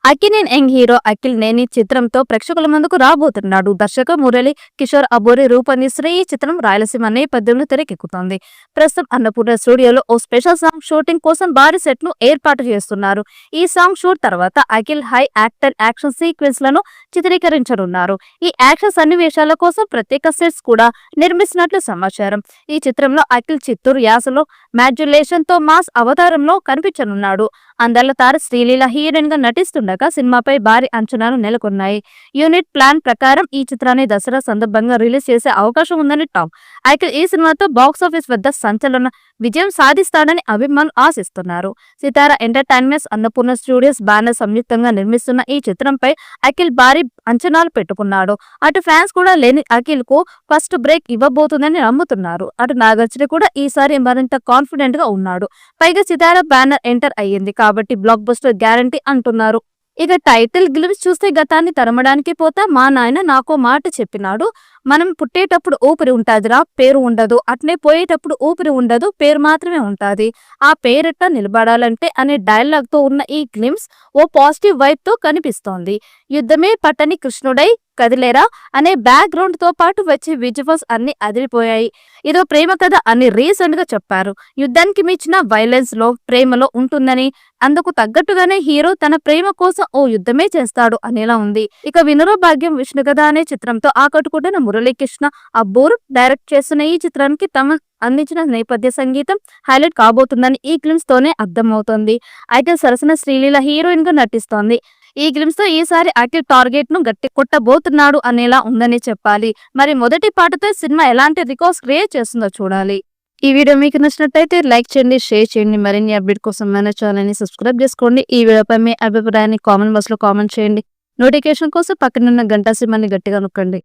Akkineni young hero Akhil నేని చిత్రంతో ప్రేక్షకుల ముందుకు రాబోతున్నాడు. దర్శక మురళి కిషోర్ అబోరి రూపొందిస్తున్న ఈ చిత్రం రాయలసీమ నేపథ్యంలో తెరకెక్కుతోంది. ప్రస్తుతం అన్నపూర్ణ స్టూడియోలో ఓ స్పెషల్ సాంగ్ షూటింగ్ కోసం భారీ సెట్ ను ఏర్పాటు చేస్తున్నారు. ఈ సాంగ్ షూట్ తర్వాత Akhil high actor action sequence లను చిత్రీకరించనున్నారు. ఈ యాక్షన్ సన్నివేశాల కోసం ప్రత్యేక సెట్స్ కూడా నిర్మిస్తున్నట్లు సమాచారం. ఈ చిత్రంలో అఖిల్ చిత్తూరు యాసలో మాడ్యులేషన్ తో మాస్ అవతారంలో కనిపించనున్నాడు. అందాల తార శ్రీలీల హీరోయిన్ గా నటిస్తుండగా సినిమాపై భారీ అంచనాలు నెలకొన్నాయి. యూనిట్ ప్లాన్ ప్రకారం ఈ చిత్రాన్ని దసరా సందర్భంగా రిలీజ్ చేసే అవకాశం ఉందని టాక్. అయితే ఈ సినిమాతో బాక్సాఫీస్ వద్ద సంచలన విజయం సాధిస్తాడని అభిమానులు ఆశిస్తున్నారు. సితారా ఎంటర్టైన్మెంట్స్, అన్నపూర్ణ స్టూడియోస్ బ్యానర్ సంయుక్తంగా నిర్మిస్తున్న ఈ చిత్రంపై అఖిల్ భారీ అంచనాలు పెట్టుకున్నాడు. అటు ఫ్యాన్స్ కూడా లేని అఖిల్ కు ఫస్ట్ బ్రేక్ ఇవ్వబోతుందని నమ్ముతున్నారు. అటు నాగార్జున కూడా ఈసారి మరింత కాన్ఫిడెంట్ గా ఉన్నాడు. పైగా సితారా బ్యానర్ ఎంటర్ అయ్యింది కాబట్టి బ్లాక్ బస్టర్ గ్యారంటీ అంటున్నారు. ఇక టైటిల్ గ్లిమ్స్ చూస్తే గతాన్ని తరమడానికి పోతా మా నాయన నాకో మాట చెప్పినాడు. మనం పుట్టేటప్పుడు ఊపిరి ఉంటాదిరా, పేరు ఉండదు. అట్నే పోయేటప్పుడు ఊపిరి ఉండదు, పేరు మాత్రమే ఉంటాది. ఆ పేరెట్ట నిలబడాలంటే అనే డైలాగ్ తో ఉన్న ఈ గ్లిమ్స్ ఓ పాజిటివ్ వైబ్ తో కనిపిస్తోంది. యుద్ధమే పట్టని కృష్ణుడై కదిలేరా అనే బ్యాక్ గ్రౌండ్ తో పాటు వచ్చే విజువల్స్ అన్ని అదిరిపోయాయి. ఇదో ప్రేమ కథ అని రీసెంట్ గా చెప్పారు. యుద్ధానికి మించిన వైలెన్స్ లో ప్రేమలో ఉంటుందని, అందుకు తగ్గట్టుగానే హీరో తన ప్రేమ కోసం ఓ యుద్ధమే చేస్తాడు అనేలా ఉంది. ఇక వినురో భాగ్యం విష్ణు కథ అనే చిత్రంతో ఆకట్టుకుంటున్న మురళీకృష్ణ అబ్బూర్ డైరెక్ట్ చేస్తున్న ఈ చిత్రానికి తమ అందించిన నేపథ్య సంగీతం హైలైట్ కాబోతుందని ఈ గ్లిమ్స్ తోనే అర్థమవుతోంది. అయితే సరసన శ్రీలీల హీరోయిన్ గా నటిస్తోంది. ఈ గ్లిమ్స్ తో ఈసారి అఖిల్ టార్గెట్ ను గట్టి కొట్టబోతున్నాడు అనేలా ఉందని చెప్పాలి. మరి మొదటి పాటతో సినిమా ఎలాంటి రికార్డ్స్ క్రియేట్ చేస్తుందో చూడాలి. ఈ వీడియో మీకు నచ్చినట్లయితే లైక్ చేయండి, షేర్ చేయండి. మరిన్ని అప్డేట్ కోసం మన ఛానల్ ని సబ్స్క్రైబ్ చేసుకోండి. ఈ వీడియోపై మీ అభిప్రాయాన్ని కామెంట్ బాక్స్ లో కామెంట్ చేయండి. నోటిఫికేషన్ కోసం పక్కనున్న గంట సింబల్ని గట్టిగా నొక్కండి.